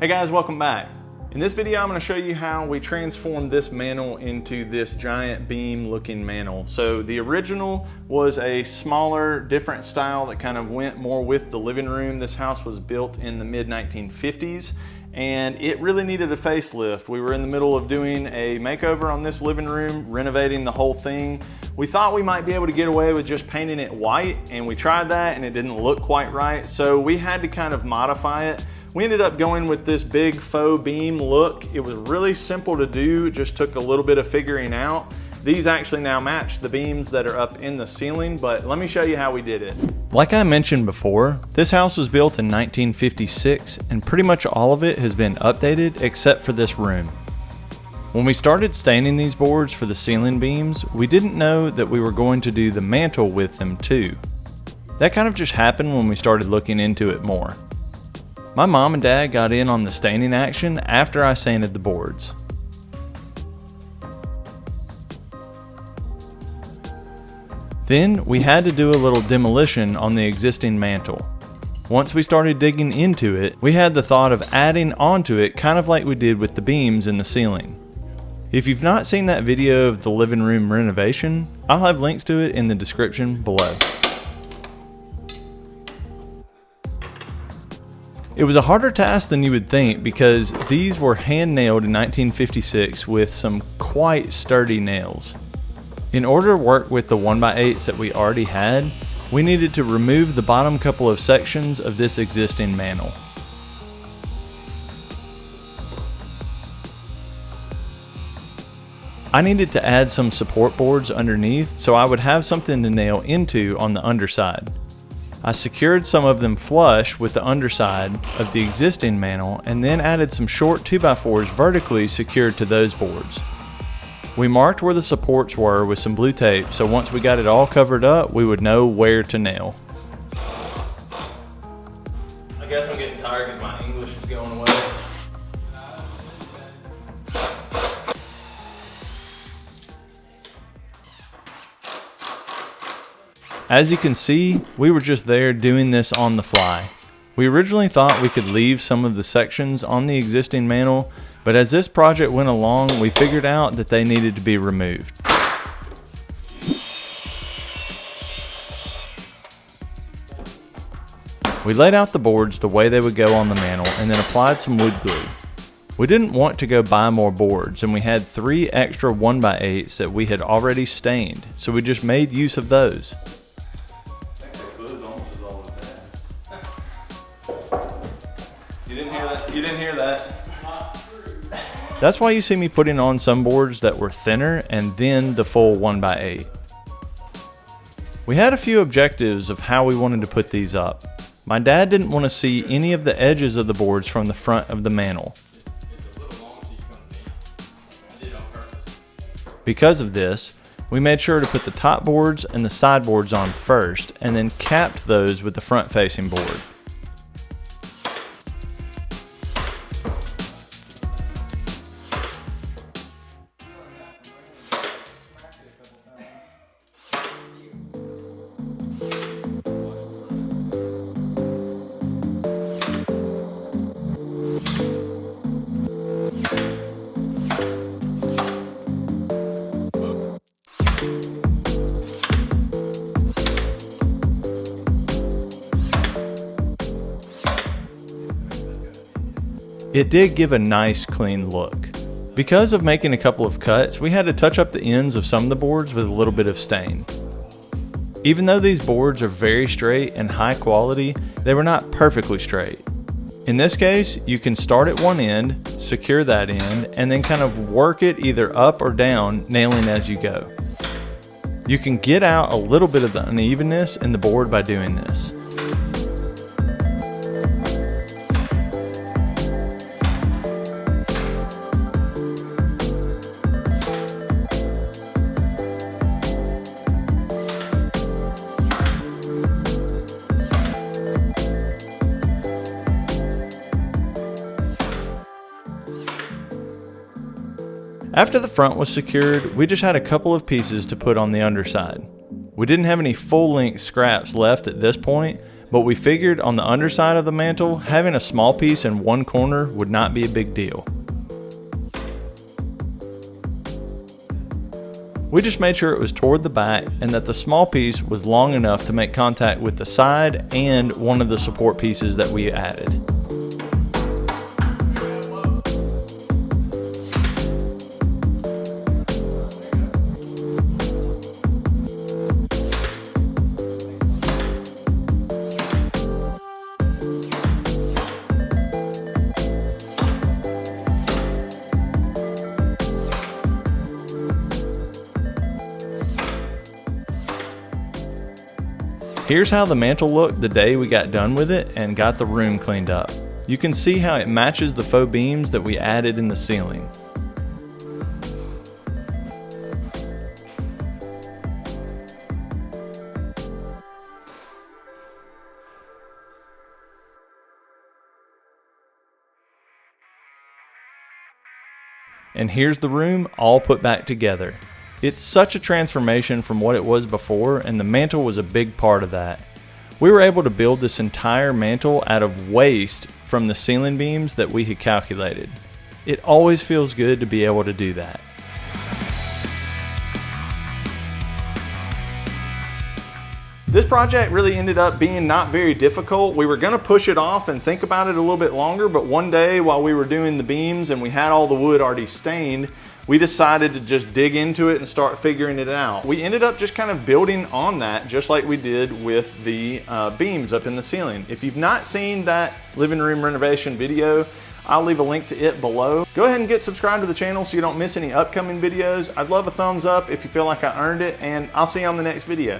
Hey guys, welcome back. In this video, I'm going to show you how we transformed this mantel into this giant beam looking mantel. So the original was a smaller, different style that kind of went more with the living room. This house was built in the mid 1950s and it really needed a facelift. We were in the middle of doing a makeover on this living room, renovating the whole thing. We thought we might be able to get away with just painting it white, and we tried that and it didn't look quite right. So we had to kind of modify it. We ended up going with this big faux beam look. It was really simple to do, just took a little bit of figuring out. These actually now match the beams that are up in the ceiling, but let me show you how we did it. Like I mentioned before, this house was built in 1956 and pretty much all of it has been updated except for this room. When we started staining these boards for the ceiling beams, we didn't know that we were going to do the mantle with them too. That kind of just happened when we started looking into it more. My mom and dad got in on the staining action after I sanded the boards. Then we had to do a little demolition on the existing mantle. Once we started digging into it, we had the thought of adding onto it kind of like we did with the beams in the ceiling. If you've not seen that video of the living room renovation, I'll have links to it in the description below. It was a harder task than you would think because these were hand nailed in 1956 with some quite sturdy nails. In order to work with the 1x8s that we already had, we needed to remove the bottom couple of sections of this existing mantel. I needed to add some support boards underneath so I would have something to nail into on the underside. I secured some of them flush with the underside of the existing mantel and then added some short 2x4s vertically secured to those boards. We marked where the supports were with some blue tape, so once we got it all covered up, we would know where to nail. I guess I'm getting tired because my English is going away. As you can see, we were just there doing this on the fly. We originally thought we could leave some of the sections on the existing mantel, but as this project went along, we figured out that they needed to be removed. We laid out the boards the way they would go on the mantel and then applied some wood glue. We didn't want to go buy more boards, and we had 3 extra 1x8s that we had already stained, so we just made use of those. You didn't hear that? That's why you see me putting on some boards that were thinner and then the full 1x8. We had a few objectives of how we wanted to put these up. My dad didn't want to see any of the edges of the boards from the front of the mantel. Because of this, we made sure to put the top boards and the side boards on first and then capped those with the front facing board. It did give a nice clean look. Because of making a couple of cuts, we had to touch up the ends of some of the boards with a little bit of stain. Even though these boards are very straight and high quality, they were not perfectly straight. In this case, you can start at one end, secure that end, and then kind of work it either up or down, nailing as you go. You can get out a little bit of the unevenness in the board by doing this. After the front was secured, we just had a couple of pieces to put on the underside. We didn't have any full-length scraps left at this point, but we figured on the underside of the mantel, having a small piece in one corner would not be a big deal. We just made sure it was toward the back and that the small piece was long enough to make contact with the side and one of the support pieces that we added. Here's how the mantel looked the day we got done with it and got the room cleaned up. You can see how it matches the faux beams that we added in the ceiling. And here's the room all put back together. It's such a transformation from what it was before, and the mantel was a big part of that. We were able to build this entire mantel out of waste from the ceiling beams that we had calculated. It always feels good to be able to do that. This project really ended up being not very difficult. We were gonna push it off and think about it a little bit longer, but one day while we were doing the beams and we had all the wood already stained, we decided to just dig into it and start figuring it out. We ended up just kind of building on that, just like we did with the beams up in the ceiling. If you've not seen that living room renovation video, I'll leave a link to it below. Go ahead and get subscribed to the channel so you don't miss any upcoming videos. I'd love a thumbs up if you feel like I earned it, and I'll see you on the next video.